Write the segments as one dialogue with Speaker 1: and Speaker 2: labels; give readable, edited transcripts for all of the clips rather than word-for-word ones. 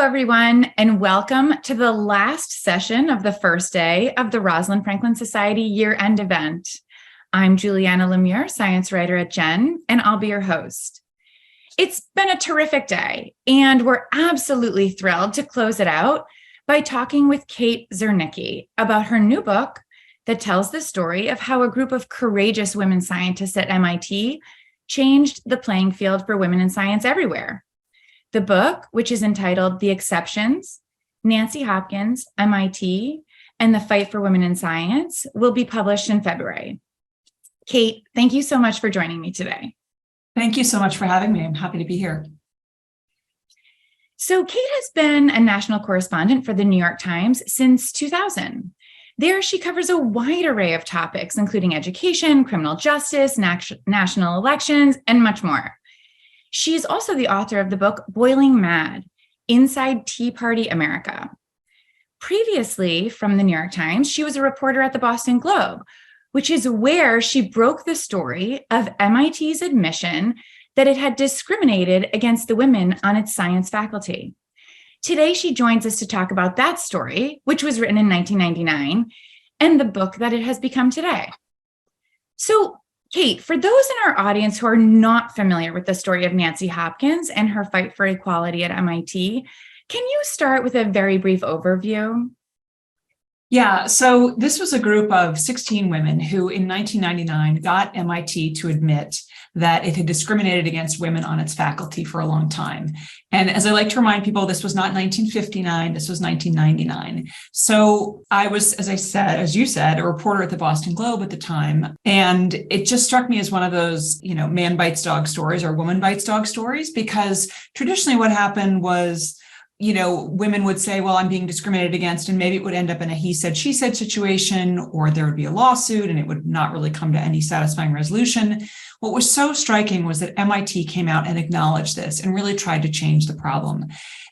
Speaker 1: everyone, and welcome to the last session of the first day of the Rosalind Franklin Society year-end event. I'm Juliana Lemure, science writer at Gen, and I'll be your host. It's been a terrific day, and we're absolutely thrilled to close it out by talking with Kate Zerniike about her new book that tells the story of how a group of courageous women scientists at MIT changed the playing field for women in science everywhere. The book, which is entitled The Exceptions, Nancy Hopkins, MIT, and the Fight for Women in Science, will be published in February. Kate, thank you so much for joining me today.
Speaker 2: Thank you so much for having me. I'm happy to be here.
Speaker 1: So Kate has been a national correspondent for the New York Times since 2000. There, she covers a wide array of topics, including education, criminal justice, national elections, and much more. She's also the author of the book Boiling Mad, Inside Tea Party America. Previously, from the New York Times, she was a reporter at the Boston Globe, which is where she broke the story of MIT's admission that it had discriminated against the women on its science faculty. Today, she joins us to talk about that story, which was written in 1999, and the book that it has become today. So, Kate, for those in our audience who are not familiar with the story of Nancy Hopkins and her fight for equality at MIT, can you start with a very brief overview?
Speaker 2: Yeah, so this was a group of 16 women who in 1999 got MIT to admit that it had discriminated against women on its faculty for a long time. And as I like to remind people, this was not 1959, this was 1999. So I was, as you said, a reporter at the Boston Globe at the time. And it just struck me as one of those, man bites dog stories or woman bites dog stories, because traditionally what happened was, women would say, well, I'm being discriminated against, and maybe it would end up in a he said, she said situation, or there would be a lawsuit and it would not really come to any satisfying resolution. What was so striking was that MIT came out and acknowledged this and really tried to change the problem.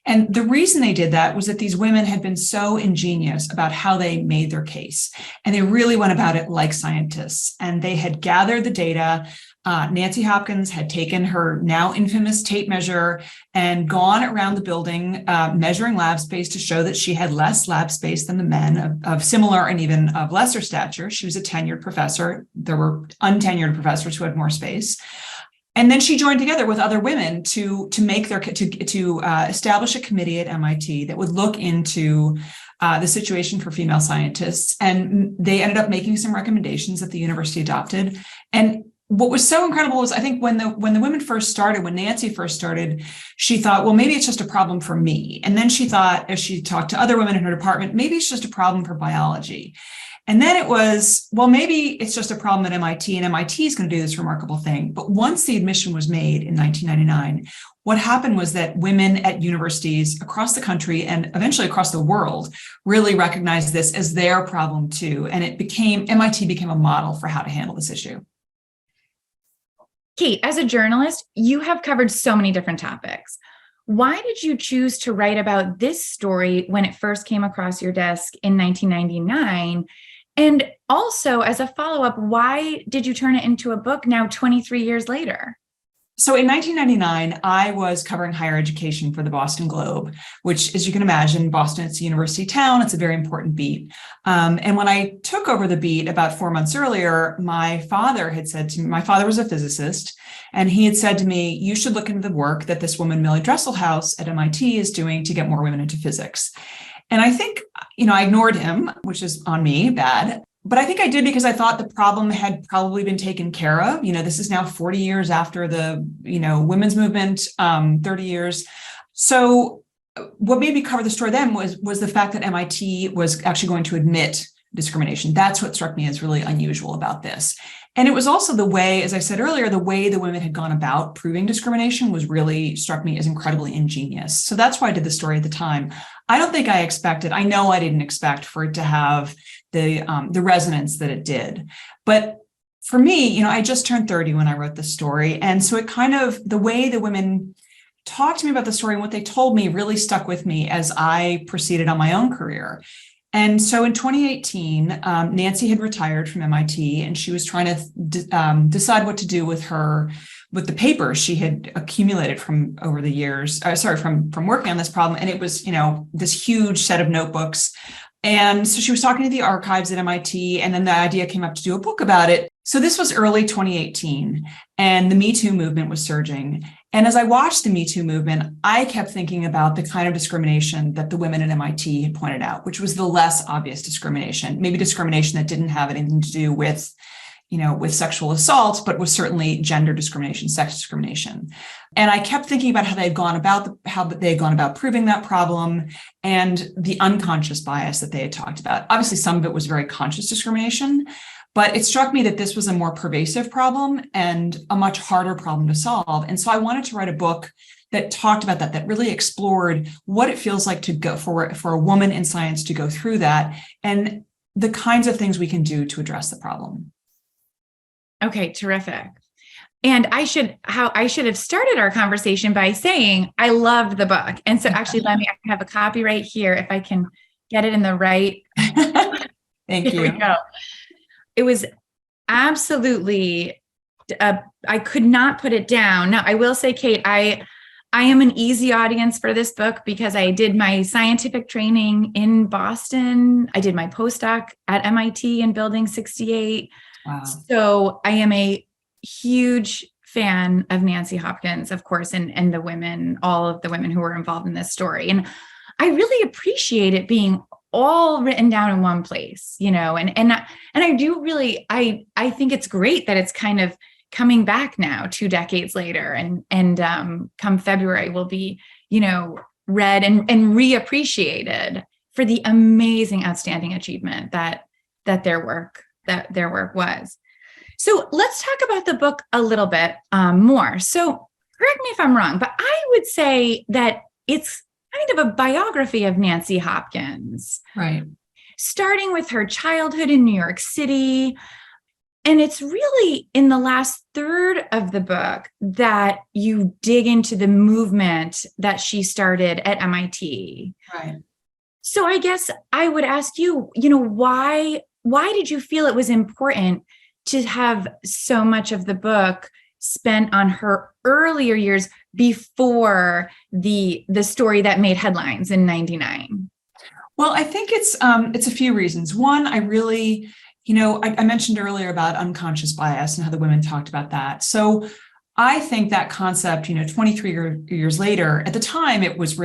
Speaker 2: And the reason they did that was that these women had been so ingenious about how they made their case. And they really went about it like scientists. And they had gathered the data. Nancy Hopkins had taken her now infamous tape measure and gone around the building, measuring lab space to show that she had less lab space than the men of similar and even of lesser stature. She was a tenured professor. There were untenured professors who had more space. And then she joined together with other women to establish a committee at MIT that would look into the situation for female scientists. And they ended up making some recommendations that the university adopted. And what was so incredible was, I think, when the women first started, when Nancy first started, she thought, well, maybe it's just a problem for me. And then she thought, as she talked to other women in her department, maybe it's just a problem for biology. And then it was, well, maybe it's just a problem at MIT, and MIT is going to do this remarkable thing. But once the admission was made in 1999, what happened was that women at universities across the country and eventually across the world really recognized this as their problem too. And MIT became a model for how to handle this issue.
Speaker 1: Kate, as a journalist, you have covered so many different topics. Why did you choose to write about this story when it first came across your desk in 1999? And also, as a follow-up, why did you turn it into a book now 23 years later?
Speaker 2: So in 1999, I was covering higher education for the Boston Globe, which, as you can imagine, Boston, it's a university town. It's a very important beat. And when I took over the beat about 4 months earlier, my father had said to me, my father was a physicist, and he had said to me, you should look into the work that this woman, Millie Dresselhaus at MIT, is doing to get more women into physics. And I think, I ignored him, which is on me, bad. But I think I did because I thought the problem had probably been taken care of. This is now 40 years after the, women's movement, 30 years. So what made me cover the story then was the fact that MIT was actually going to admit discrimination. That's what struck me as really unusual about this. And it was also the way, as I said earlier, the way the women had gone about proving discrimination was really struck me as incredibly ingenious. So that's why I did the story at the time. I know I didn't expect for it to have the resonance that it did. But for me, I just turned 30 when I wrote the story. And so it kind of, the way the women talked to me about the story and what they told me really stuck with me as I proceeded on my own career. And so in 2018, Nancy had retired from MIT, and she was trying to decide what to do with the papers she had accumulated from over the years, from working on this problem. And it was, this huge set of notebooks. And so she was talking to the archives at MIT, and then the idea came up to do a book about it. So this was early 2018, and the Me Too movement was surging. And as I watched the Me Too movement, I kept thinking about the kind of discrimination that the women at MIT had pointed out, which was the less obvious discrimination, maybe discrimination that didn't have anything to do with sexual assault, but was certainly gender discrimination, sex discrimination. And I kept thinking about how they had gone about proving that problem and the unconscious bias that they had talked about. Obviously, some of it was very conscious discrimination, but it struck me that this was a more pervasive problem and a much harder problem to solve. And so I wanted to write a book that talked about that really explored what it feels like to go for a woman in science to go through that and the kinds of things we can do to address the problem.
Speaker 1: Okay, terrific. And I should have started our conversation by saying I loved the book. And so actually, I have a copy right here if I can get it in the right.
Speaker 2: Thank you.
Speaker 1: Here we go. It was absolutely, I could not put it down. Now, I will say, Kate, I am an easy audience for this book because I did my scientific training in Boston. I did my postdoc at MIT in Building 68.
Speaker 2: Wow.
Speaker 1: So I am a huge fan of Nancy Hopkins, of course, and the women, all of the women who were involved in this story. And I really appreciate it being all written down in one place, and I do really, I think it's great that it's kind of coming back now 2 decades later, and come February will be, read and reappreciated for the amazing, outstanding achievement that their work was. So let's talk about the book a little bit more. So correct me if I'm wrong, but I would say that it's kind of a biography of Nancy Hopkins.
Speaker 2: Right.
Speaker 1: Starting with her childhood in New York City. And it's really in the last third of the book that you dig into the movement that she started at MIT.
Speaker 2: Right.
Speaker 1: So I guess I would ask you, why did you feel it was important to have so much of the book spent on her earlier years before the story that made headlines in 99?
Speaker 2: Well, I think it's a few reasons. One, I really, I mentioned earlier about unconscious bias and how the women talked about that. So I think that concept, 23 years later, at the time, it was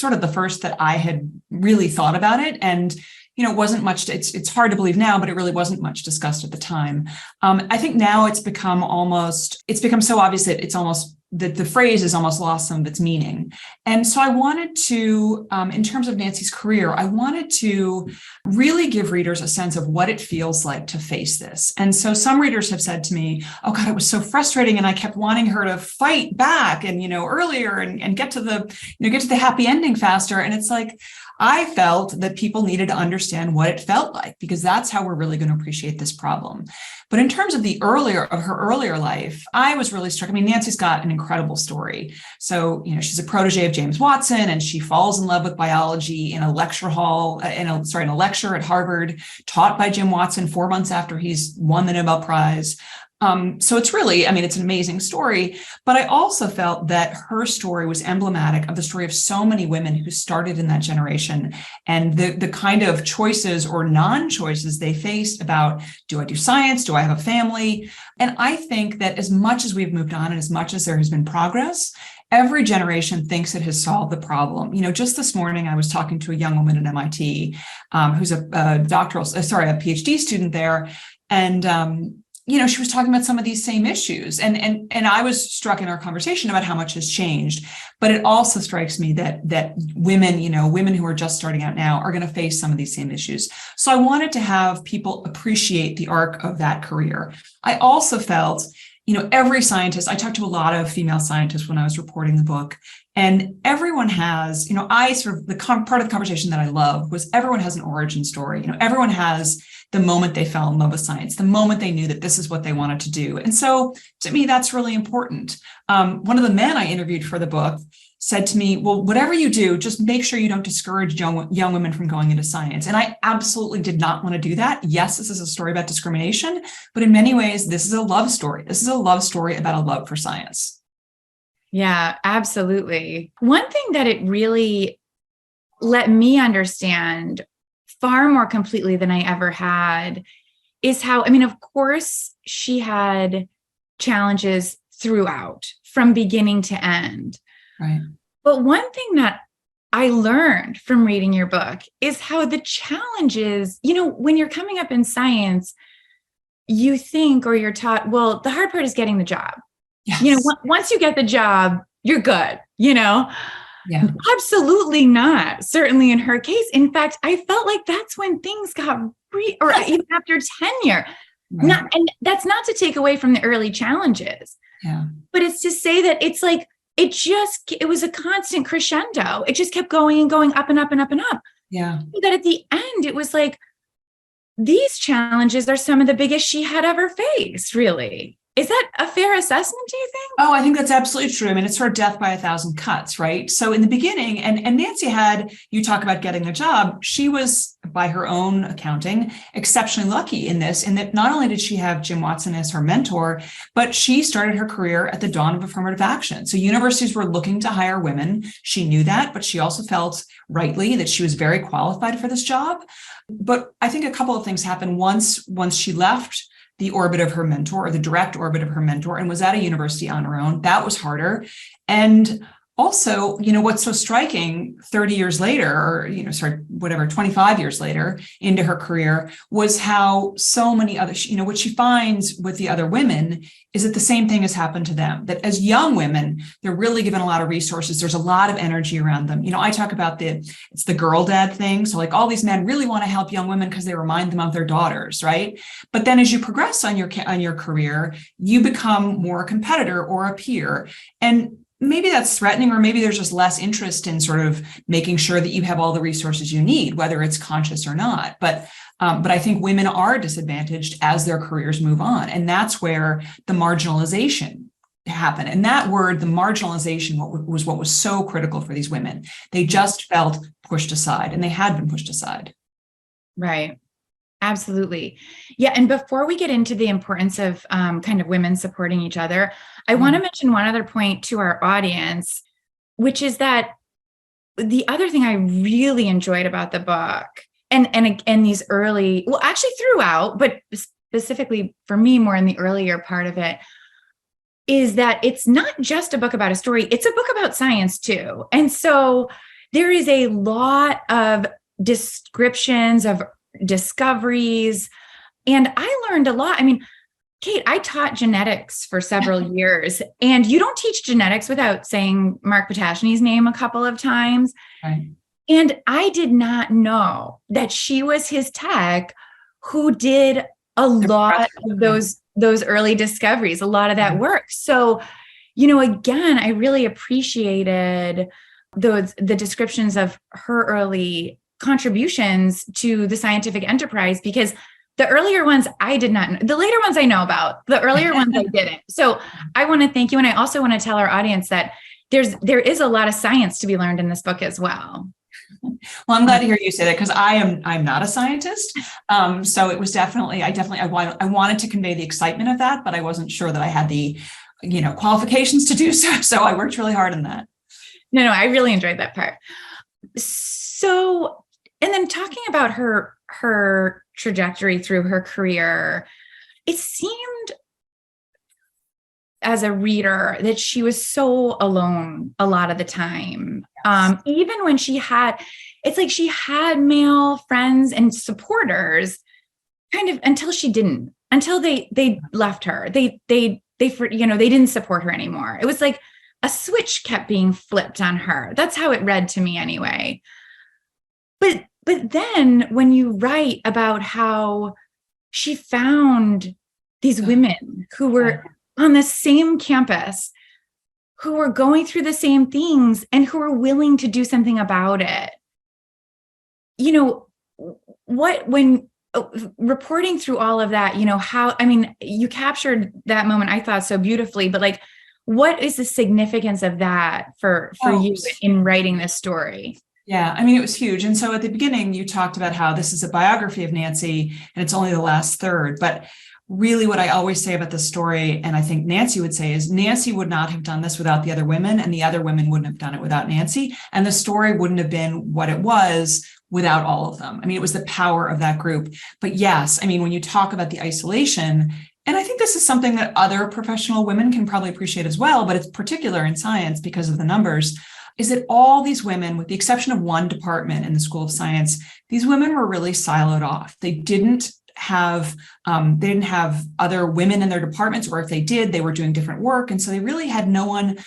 Speaker 2: sort of the first that I had really thought about it. And it wasn't much, it's hard to believe now, but it really wasn't much discussed at the time. I think now it's become so obvious that it's almost, that the phrase has almost lost some of its meaning. And so I wanted to, in terms of Nancy's career, I wanted to really give readers a sense of what it feels like to face this. And so some readers have said to me, oh God, it was so frustrating. And I kept wanting her to fight back and, earlier and get to the happy ending faster. And it's like, I felt that people needed to understand what it felt like, because that's how we're really going to appreciate this problem. But in terms of her earlier life, I was really struck. I mean, Nancy's got an incredible story. So, she's a protege of James Watson, and she falls in love with biology in a lecture hall, in a lecture at Harvard, taught by Jim Watson 4 months after he's won the Nobel Prize. So it's really, it's an amazing story, but I also felt that her story was emblematic of the story of so many women who started in that generation and the kind of choices or non-choices they faced about, do I do science? Do I have a family? And I think that as much as we've moved on and as much as there has been progress, every generation thinks it has solved the problem. Just this morning, I was talking to a young woman at MIT who's a PhD student there. And, she was talking about some of these same issues. And I was struck in our conversation about how much has changed. But it also strikes me that women who are just starting out now are going to face some of these same issues. So I wanted to have people appreciate the arc of that career. I also felt, every scientist, I talked to a lot of female scientists when I was reporting the book, and everyone has, part of the conversation that I love was everyone has an origin story. Everyone has the moment they fell in love with science, the moment they knew that this is what they wanted to do. And so to me, that's really important. One of the men I interviewed for the book said to me, well, whatever you do, just make sure you don't discourage young women from going into science. And I absolutely did not want to do that. Yes, this is a story about discrimination, but in many ways, this is a love story. This is a love story about a love for science.
Speaker 1: Yeah, absolutely. One thing that it really let me understand far more completely than I ever had is how, I mean, of course, she had challenges throughout from beginning to end.
Speaker 2: Right.
Speaker 1: But one thing that I learned from reading your book is how the challenges, when you're coming up in science, you think, or you're taught, well, the hard part is getting the job.
Speaker 2: Yes.
Speaker 1: Once you get the job, you're good,
Speaker 2: Yeah.
Speaker 1: Absolutely not. Certainly in her case. In fact, I felt like that's when things got or even after tenure.
Speaker 2: Right.
Speaker 1: And that's not to take away from the early challenges.
Speaker 2: Yeah.
Speaker 1: But it's to say that it's like, it was a constant crescendo. It just kept going and going up and up and up and up.
Speaker 2: Yeah.
Speaker 1: That at the end, it was like, these challenges are some of the biggest she had ever faced, really. Is that a fair assessment, do you think?
Speaker 2: Oh, I think that's absolutely true. I mean, it's sort of death by a thousand cuts, right? So in the beginning, and Nancy you talk about getting a job, she was, by her own accounting, exceptionally lucky in this, in that not only did she have Jim Watson as her mentor, but she started her career at the dawn of affirmative action. So universities were looking to hire women. She knew that, but she also felt rightly that she was very qualified for this job. But I think a couple of things happened once she left the orbit of her mentor, or the direct orbit of her mentor, and was at a university on her own. That was harder. And also, what's so striking 30 years later, or, 25 years later into her career, was how so many other, what she finds with the other women is that the same thing has happened to them, that as young women, they're really given a lot of resources. There's a lot of energy around them. I talk about it's the girl dad thing. So like all these men really want to help young women because they remind them of their daughters, right? But then as you progress on your career, you become more a competitor or a peer. And maybe that's threatening, or maybe there's just less interest in sort of making sure that you have all the resources you need, whether it's conscious or not. But I think women are disadvantaged as their careers move on. And that's where the marginalization happened. And that word, the marginalization, was what was so critical for these women. They just felt pushed aside, and they had been pushed aside.
Speaker 1: Right. Absolutely. Yeah. And before we get into the importance of kind of women supporting each other, I want to mention one other point to our audience, which is that the other thing I really enjoyed about the book and these early, well, actually throughout, but specifically for me, more in the earlier part of it, is that it's not just a book about a story, it's a book about science too. And so there is a lot of descriptions of discoveries. And I learned a lot. I mean, Kate, I taught genetics for several years, and you don't teach genetics without saying Mark Potashny's name a couple of times.
Speaker 2: Right.
Speaker 1: And I did not know that she was his tech who did a lot of those early discoveries, a lot of that work. So, again, I really appreciated the descriptions of her early contributions to the scientific enterprise, because the earlier ones I did not know. The later ones I know about. The earlier ones I didn't. So I want to thank you. And I also want to tell our audience that there is a lot of science to be learned in this book as well.
Speaker 2: Well, I'm glad to hear you say that, because I'm not a scientist. So it was definitely, I wanted to convey the excitement of that, but I wasn't sure that I had the, qualifications to do so. So I worked really hard on that.
Speaker 1: No, I really enjoyed that part. So, and then talking about her trajectory through her career, it seemed as a reader that she was so alone a lot of the time. Yes. Even when it's like she had male friends and supporters kind of until they left her. They didn't support her anymore. It was like a switch kept being flipped on her. That's how it read to me anyway. But then when you write about how she found these women who were on the same campus, who were going through the same things and who were willing to do something about it, when reporting through all of that, you captured that moment, I thought, so beautifully, but like, What is the significance of that for you in writing this story?
Speaker 2: Yeah, I mean, it was huge. And so at the beginning, you talked about how this is a biography of Nancy and it's only the last third. But really what I always say about the story, and I think Nancy would say, is Nancy would not have done this without the other women, and the other women wouldn't have done it without Nancy. And the story wouldn't have been what it was without all of them. I mean, it was the power of that group. But yes, I mean, when you talk about the isolation, and I think this is something that other professional women can probably appreciate as well, but it's particular in science because of the numbers, is that all these women, with the exception of one department in the School of Science, these women were really siloed off. They didn't have other women in their departments, or if they did, they were doing different work. And so they really had no one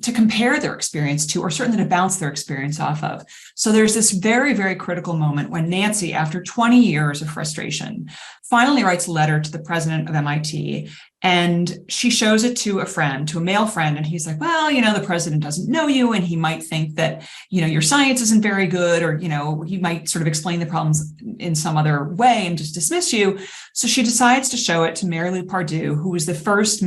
Speaker 2: to compare their experience to, or certainly to bounce their experience off of. So there's this very, very critical moment when Nancy, after 20 years of frustration, finally writes a letter to the president of MIT. And she shows it to a friend, to a male friend. And he's like, well, the president doesn't know you. And he might think that, your science isn't very good, or, he might sort of explain the problems in some other way and just dismiss you. So she decides to show it to Mary Lou Pardue, who was the first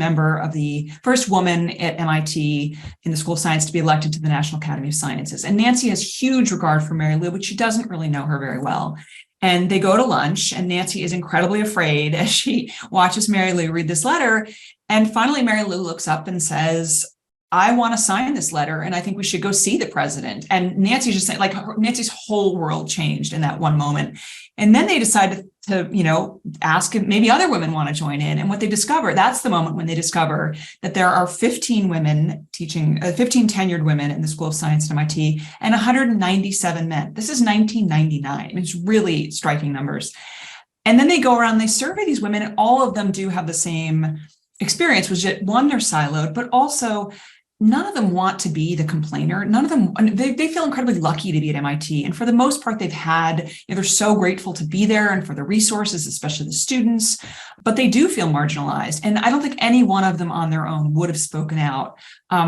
Speaker 2: woman at MIT in the School of Science to be elected to the National Academy of Sciences. And Nancy has huge regard for Mary Lou, but she doesn't really know her very well. And they go to lunch, and Nancy is incredibly afraid as she watches Mary Lou read this letter. And finally, Mary Lou looks up and says, I want to sign this letter, and I think we should go see the president. And Nancy just said, Nancy's whole world changed in that one moment. And then they decided to ask if maybe other women want to join in. And what they discover, that's the moment when they discover that there are 15 women teaching, 15 tenured women in the School of Science at MIT, and 197 men. This is 1999. It's really striking numbers. And then they go around, they survey these women, and all of them do have the same experience, which is, one, they're siloed, but also none of them want to be the complainer. None of them, they feel incredibly lucky to be at MIT. And for the most part, they're so grateful to be there and for the resources, especially the students, but they do feel marginalized. And I don't think any one of them on their own would have spoken out.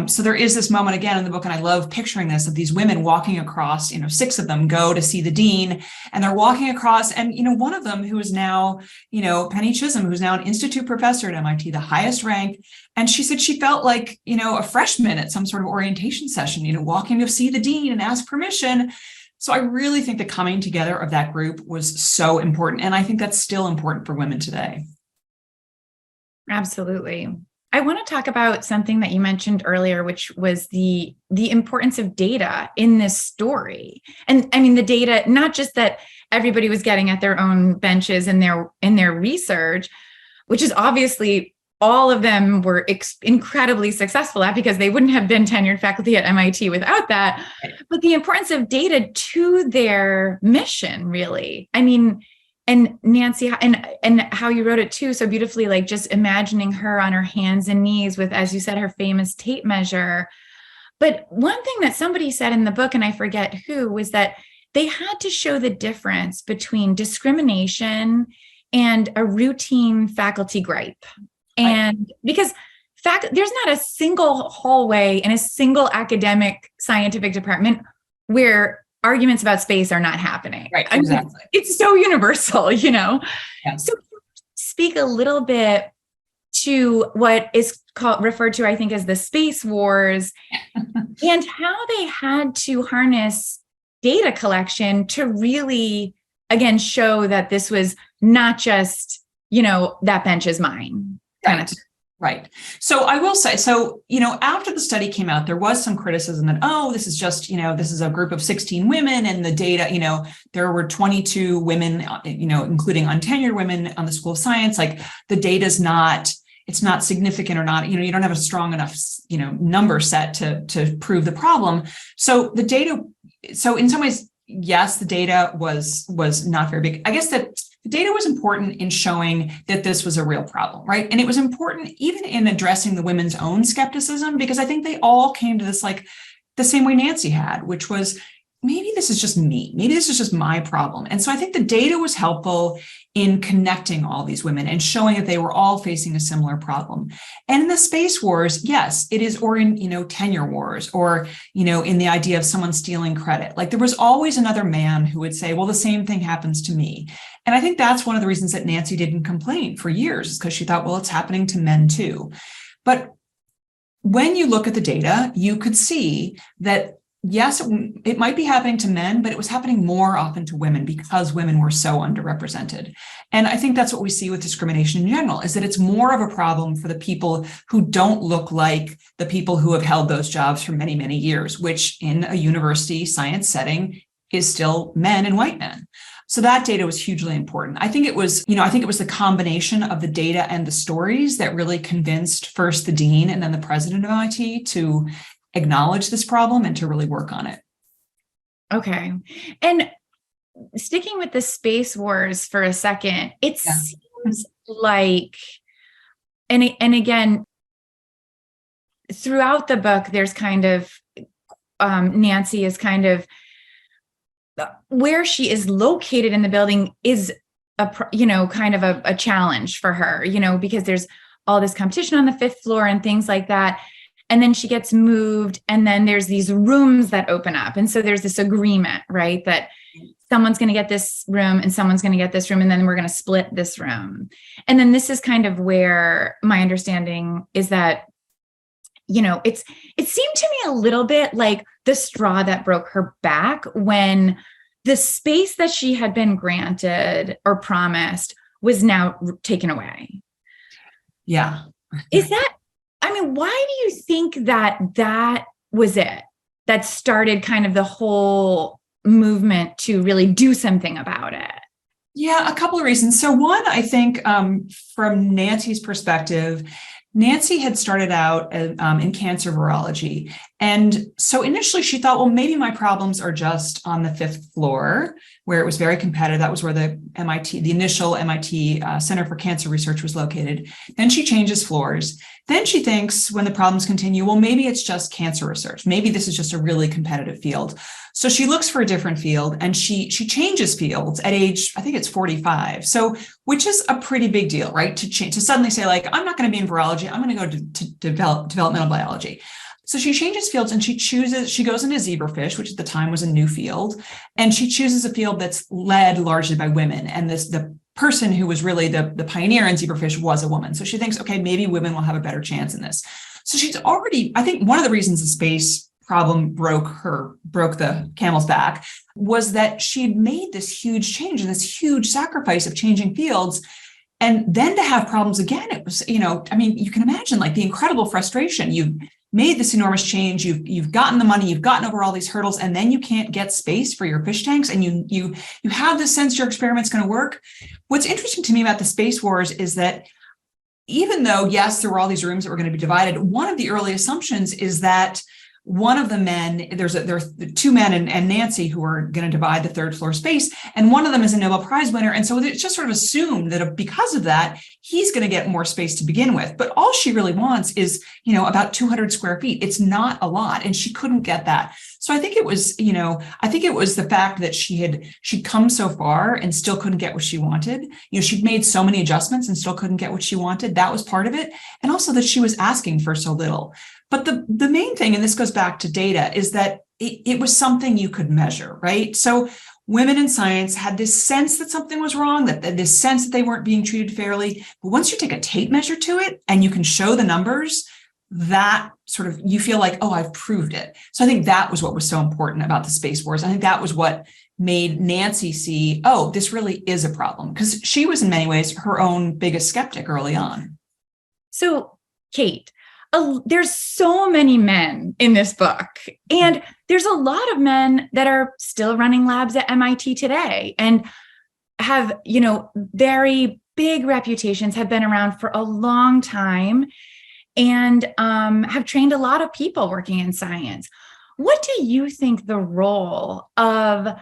Speaker 2: So there is this moment again in the book, and I love picturing this, of these women walking across, 6 of them go to see the dean, and they're walking across, and, one of them who is now, Penny Chisholm, who's now an institute professor at MIT, the highest rank. And she said she felt like, a freshman at some sort of orientation session, walking to see the dean and ask permission. So I really think the coming together of that group was so important. And I think that's still important for women today.
Speaker 1: Absolutely. I want to talk about something that you mentioned earlier, which was the importance of data in this story. And I mean, the data, not just that everybody was getting at their own benches in their research, which is obviously all of them were incredibly successful at, because they wouldn't have been tenured faculty at MIT without that. But the importance of data to their mission, really. I mean, and Nancy, and how you wrote it too, so beautifully, like just imagining her on her hands and knees with, as you said, her famous tape measure. But one thing that somebody said in the book, and I forget who, was that they had to show the difference between discrimination and a routine faculty gripe. And because there's not a single hallway in a single academic scientific department where arguments about space are not happening.
Speaker 2: Right, exactly.
Speaker 1: I mean, it's so universal,
Speaker 2: Yeah.
Speaker 1: So speak a little bit to what is referred to, I think, as the space wars, and how they had to harness data collection to really, again, show that this was not just, that bench is mine.
Speaker 2: Right. So I will say, after the study came out, there was some criticism that, this is just, this is a group of 16 women, and the data, there were 22 women, including untenured women on the School of Science. Like, the data's it's not significant, or not, you don't have a strong enough, number set to prove the problem. So in some ways, yes, the data was not very big. I guess that the data was important in showing that this was a real problem, right? And it was important even in addressing the women's own skepticism, because I think they all came to this like the same way Nancy had, which was, maybe this is just me. Maybe this is just my problem. And so I think the data was helpful in connecting all these women and showing that they were all facing a similar problem. And in the space wars, yes, it is, or in, tenure wars, or, in the idea of someone stealing credit. Like, there was always another man who would say, well, the same thing happens to me. And I think that's one of the reasons that Nancy didn't complain for years, is because she thought, well, it's happening to men too. But when you look at the data, you could see that, yes, it might be happening to men, but it was happening more often to women because women were so underrepresented. And I think that's what we see with discrimination in general, is that it's more of a problem for the people who don't look like the people who have held those jobs for many, many years, which in a university science setting is still men and white men. So that data was hugely important. I think it was the combination of the data and the stories that really convinced first the dean and then the president of MIT to acknowledge this problem and to really work on it.
Speaker 1: Okay. And sticking with the space wars for a second, it seems like, and again, throughout the book, there's kind of, Nancy is kind of, where she is located in the building is kind of a challenge for her, because there's all this competition on the 5th floor and things like that. And then she gets moved, and then there's these rooms that open up. And so there's this agreement, right, that someone's going to get this room and someone's going to get this room, and then we're going to split this room. And then this is kind of where my understanding is that, it seemed to me a little bit like the straw that broke her back when the space that she had been granted or promised was now taken away.
Speaker 2: Yeah.
Speaker 1: Is that, why do you think that was it that started kind of the whole movement to really do something about it?
Speaker 2: Yeah, a couple of reasons. So one, I think from Nancy's perspective, Nancy had started out in cancer virology. And so initially she thought, well, maybe my problems are just on the 5th floor, where it was very competitive. That was where the initial MIT Center for Cancer Research was located. Then she changes floors. Then she thinks, when the problems continue, well, maybe it's just cancer research. Maybe this is just a really competitive field. So she looks for a different field, and she changes fields at age, I think it's 45. So, which is a pretty big deal, right? To suddenly say, like, I'm not going to be in virology, I'm going to go to developmental biology. So she changes fields, and she goes into zebrafish, which at the time was a new field, and she chooses a field that's led largely by women. And the person who was really the pioneer in zebrafish was a woman. So she thinks, okay, maybe women will have a better chance in this. So she's already, I think one of the reasons the space problem broke the camel's back was that she'd made this huge change and this huge sacrifice of changing fields. And then to have problems again, it was, you can imagine like the incredible frustration. You've made this enormous change, you've gotten the money, you've gotten over all these hurdles, and then you can't get space for your fish tanks, and you have this sense your experiment's going to work. What's interesting to me about the space wars is that even though, yes, there were all these rooms that were going to be divided, one of the early assumptions is that one of the men, there are 2 men and Nancy who are going to divide the 3rd floor space, and one of them is a Nobel Prize winner. And so it's just sort of assumed that because of that, he's going to get more space to begin with. But all she really wants is, about 200 square feet. It's not a lot, and she couldn't get that. So I think it was, the fact that she'd come so far and still couldn't get what she wanted. She'd made so many adjustments and still couldn't get what she wanted. That was part of it. And also that she was asking for so little. But the main thing, and this goes back to data, is that it was something you could measure, right? So women in science had this sense that something was wrong, that this sense that they weren't being treated fairly. But once you take a tape measure to it and you can show the numbers, that sort of, you feel like, oh, I've proved it. So I think that was what was so important about the space wars. I think that was what made Nancy see, oh, this really is a problem, because she was in many ways her own biggest skeptic early on.
Speaker 1: So, Kate, there's so many men in this book, and there's a lot of men that are still running labs at MIT today and have, very big reputations, have been around for a long time, and have trained a lot of people working in science. What do you think the role of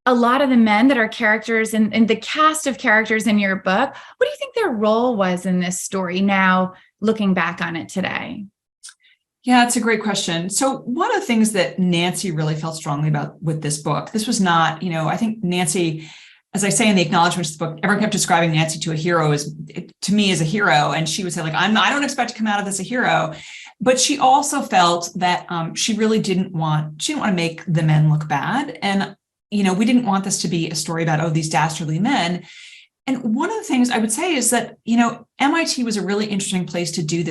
Speaker 1: a lot of the men that are characters in the cast of characters in your book, what do you think their role was in this story now, looking back on it today?
Speaker 2: Yeah, it's a great question. So one of the things that Nancy really felt strongly about with this book, this was not, I think Nancy, as I say in the acknowledgments of the book, everyone kept describing Nancy to me as a hero. And she would say, like, I don't expect to come out of this a hero. But she also felt that she didn't want to make the men look bad. And, we didn't want this to be a story about, these dastardly men. And one of the things I would say is that, MIT was a really interesting place to do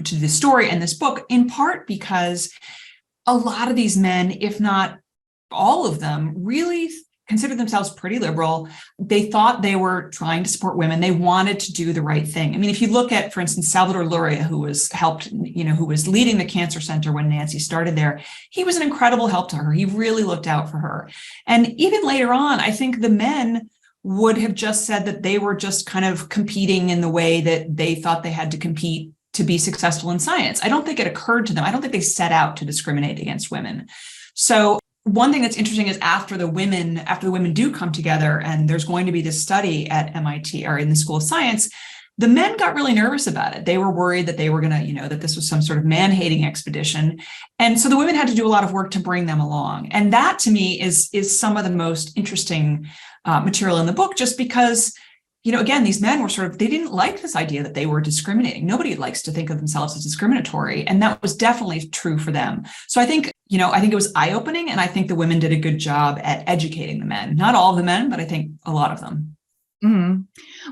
Speaker 2: to this story and this book, in part because a lot of these men, if not all of them, really considered themselves pretty liberal. They thought they were trying to support women. They wanted to do the right thing. I mean, if you look at, for instance, Salvador Luria, who was leading the cancer center when Nancy started there, he was an incredible help to her. He really looked out for her. And even later on, I think the men would have just said that they were just kind of competing in the way that they thought they had to compete to be successful in science. I don't think it occurred to them. I don't think they set out to discriminate against women. So one thing that's interesting is after the women do come together, and there's going to be this study at MIT or in the School of Science, the men got really nervous about it. They were worried that they were going to, that this was some sort of man-hating expedition. And so the women had to do a lot of work to bring them along. And that to me is some of the most interesting material in the book, just because, again, these men were they didn't like this idea that they were discriminating. Nobody likes to think of themselves as discriminatory. And that was definitely true for them. So I think it was eye-opening, and I think the women did a good job at educating the men. Not all of the men, but I think a lot of them.
Speaker 1: Mm-hmm.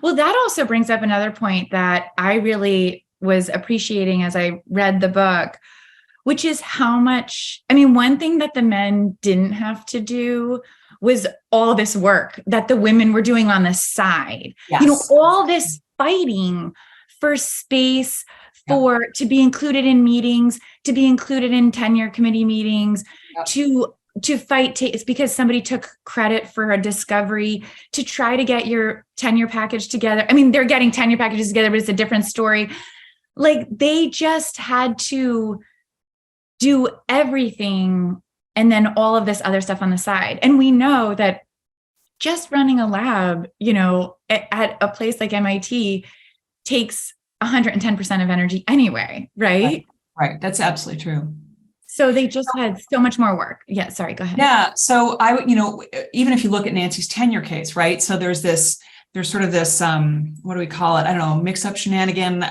Speaker 1: Well, that also brings up another point that I really was appreciating as I read the book, which is how much, one thing that the men didn't have to do was all this work that the women were doing on the side.
Speaker 2: Yes.
Speaker 1: All this fighting for space, to be included in meetings, to be included in tenure committee meetings, to fight it's because somebody took credit for a discovery, to try to get your tenure package together. They're getting tenure packages together, but it's a different story. Like, they just had to do everything, and then all of this other stuff on the side. And we know that just running a lab, at a place like MIT takes 110% of energy anyway, right?
Speaker 2: Right. That's absolutely true.
Speaker 1: So they just had so much more work. Yeah. Sorry, go ahead.
Speaker 2: Yeah. So even if you look at Nancy's tenure case, right? So there's sort of this, what do we call it? I don't know, mix up shenanigan.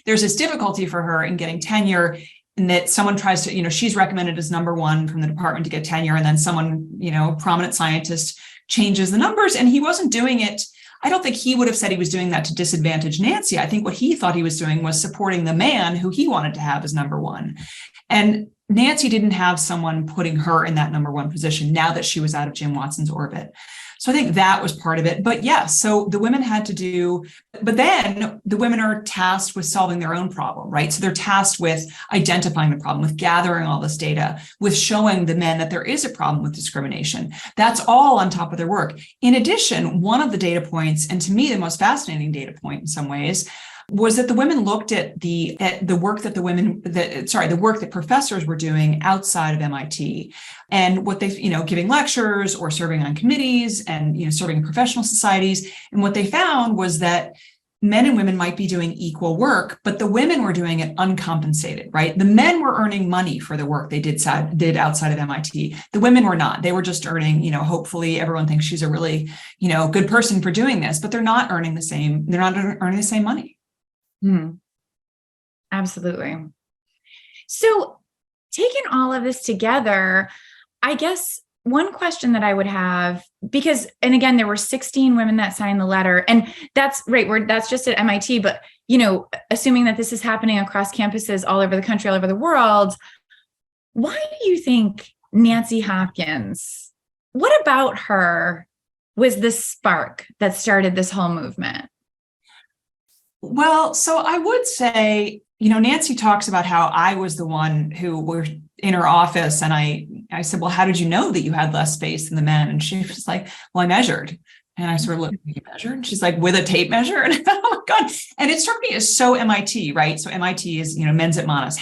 Speaker 2: There's this difficulty for her in getting tenure, in that someone tries to, she's recommended as number one from the department to get tenure. And then someone, prominent scientist changes the numbers, and he wasn't doing it. I don't think he would have said he was doing that to disadvantage Nancy. I think what he thought he was doing was supporting the man who he wanted to have as number one. And Nancy didn't have someone putting her in that number one position now that she was out of Jim Watson's orbit. So I think that was part of it. But yes, so the women had to do, but then the women are tasked with solving their own problem, right? So they're tasked with identifying the problem, with gathering all this data, with showing the men that there is a problem with discrimination. That's all on top of their work. In addition, one of the data points, and to me, the most fascinating data point in some ways, was that the women looked at the work that the work that professors were doing outside of MIT, and what they, giving lectures or serving on committees and, serving in professional societies. And what they found was that men and women might be doing equal work, but the women were doing it uncompensated, right? The men were earning money for the work they did outside of MIT. The women were not. They were just earning, hopefully everyone thinks she's a really, good person for doing this, but they're not earning the same money.
Speaker 1: Mm-hmm. Absolutely. So taking all of this together, I guess one question that I would have, because, and again, there were 16 women that signed the letter, and that's right, that's just at MIT, but, assuming that this is happening across campuses all over the country, all over the world, why do you think Nancy Hopkins, what about her was the spark that started this whole movement?
Speaker 2: Well, so I would say, Nancy talks about how I was the one who were in her office, and I said, well, how did you know that you had less space than the men? And she was like, well, I measured. And I sort of looked, you measured? And she's like, with a tape measure? And oh my God. And it struck me as so MIT, right? So MIT is, mens et manus,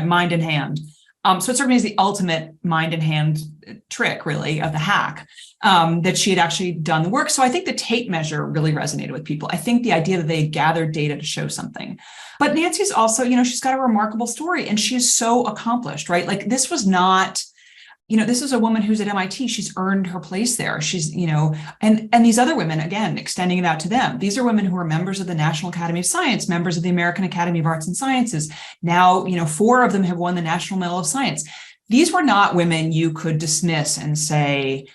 Speaker 2: mind in hand. So it struck me as the ultimate mind in hand trick, really, of the hack, that she had actually done the work. So I think the tape measure really resonated with people. I think the idea that they had gathered data to show something. But Nancy's also, she's got a remarkable story, and she is so accomplished, right? Like, this was not, this is a woman who's at MIT. She's earned her place there. She's, and these other women, again, extending it out to them. These are women who are members of the National Academy of Science, members of the American Academy of Arts and Sciences. Now, 4 of them have won the National Medal of Science. These were not women you could dismiss and say,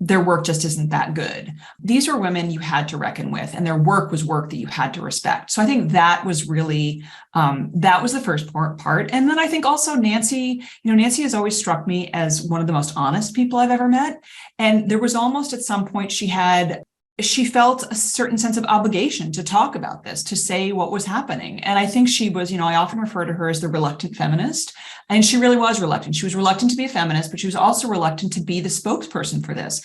Speaker 2: their work just isn't that good. These were women you had to reckon with, and their work was work that you had to respect. So I think that was really, that was the first part. And then I think also Nancy, Nancy has always struck me as one of the most honest people I've ever met. And there was almost at some point she felt a certain sense of obligation to talk about this, to say what was happening. And I think she was, I often refer to her as the reluctant feminist, and she really was reluctant. She was reluctant to be a feminist, but she was also reluctant to be the spokesperson for this.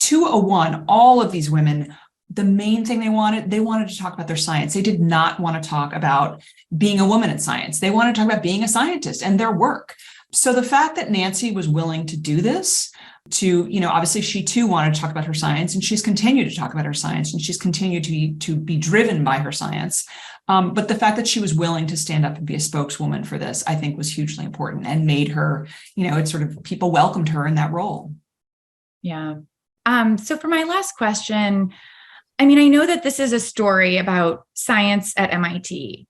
Speaker 2: 201, all of these women, the main thing they wanted to talk about their science. They did not want to talk about being a woman in science. They wanted to talk about being a scientist and their work. So the fact that Nancy was willing to do this, obviously she too wanted to talk about her science, and she's continued to talk about her science, and she's continued to be driven by her science. But the fact that she was willing to stand up and be a spokeswoman for this, I think, was hugely important and made her, it's sort of, people welcomed her in that role.
Speaker 1: Yeah. So for my last question, I know that this is a story about science at MIT,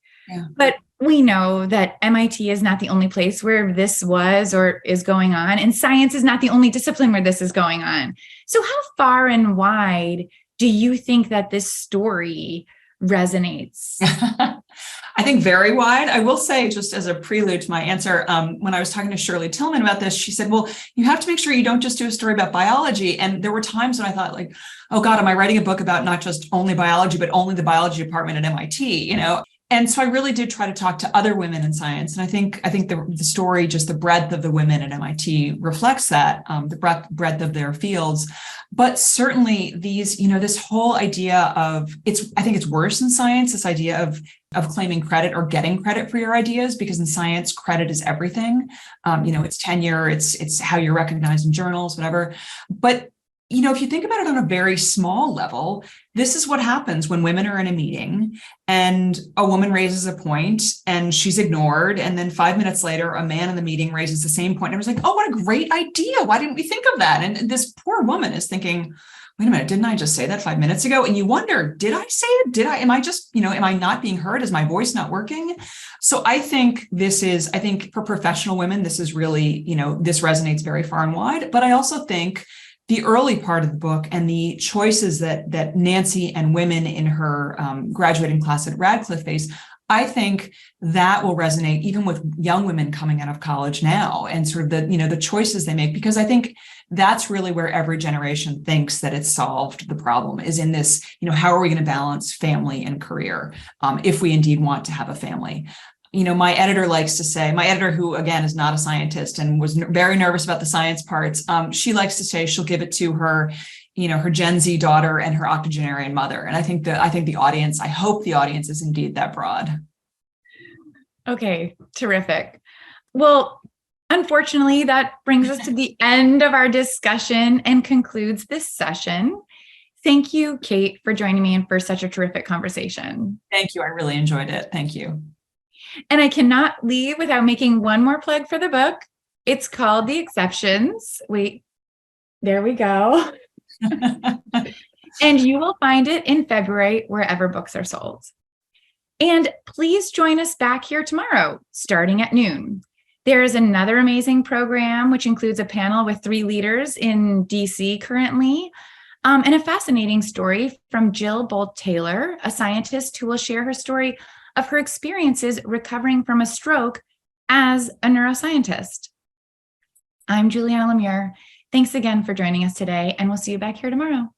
Speaker 1: but we know that MIT is not the only place where this was or is going on, and science is not the only discipline where this is going on. So how far and wide do you think that this story resonates?
Speaker 2: I think very wide. I will say, just as a prelude to my answer, when I was talking to Shirley Tillman about this, she said, well, you have to make sure you don't just do a story about biology. And there were times when I thought, like, oh God, am I writing a book about not just only biology, but only the biology department at MIT, And so I really did try to talk to other women in science. And I think the story, just the breadth of the women at MIT reflects that, the breadth of their fields. But certainly these, this whole idea of I think it's worse in science, this idea of claiming credit or getting credit for your ideas, because in science, credit is everything. It's tenure, it's how you're recognized in journals, whatever. But if you think about it on a very small level, this is what happens when women are in a meeting and a woman raises a point and she's ignored. And then 5 minutes later, a man in the meeting raises the same point. And I was like, oh, what a great idea. Why didn't we think of that? And this poor woman is thinking, wait a minute, didn't I just say that 5 minutes ago? And you wonder, did I say it? Am I not being heard? Is my voice not working? So I think for professional women, this is really, this resonates very far and wide. But I also think the early part of the book and the choices that Nancy and women in her graduating class at Radcliffe face, I think that will resonate even with young women coming out of college now, and sort of the choices they make, because I think that's really where every generation thinks that it's solved the problem, is in this, how are we going to balance family and career if we indeed want to have a family. My editor likes to say, my editor, who again is not a scientist and was very nervous about the science parts, she likes to say she'll give it to her, her Gen Z daughter and her octogenarian mother. And I hope the audience is indeed that broad. Okay,
Speaker 1: terrific. Well, unfortunately, that brings us to the end of our discussion and concludes this session. Thank you, Kate, for joining me and for such a terrific conversation.
Speaker 2: Thank you. I really enjoyed it. Thank you.
Speaker 1: And I cannot leave without making one more plug for the book. It's called The Exceptions. Wait, there we go. And you will find it in February wherever books are sold. And please join us back here tomorrow, starting at noon. There is another amazing program, which includes a panel with 3 leaders in DC currently, and a fascinating story from Jill Bolt-Taylor, a scientist who will share her story of her experiences recovering from a stroke as a neuroscientist. I'm Juliana Lemure. Thanks again for joining us today, and we'll see you back here tomorrow.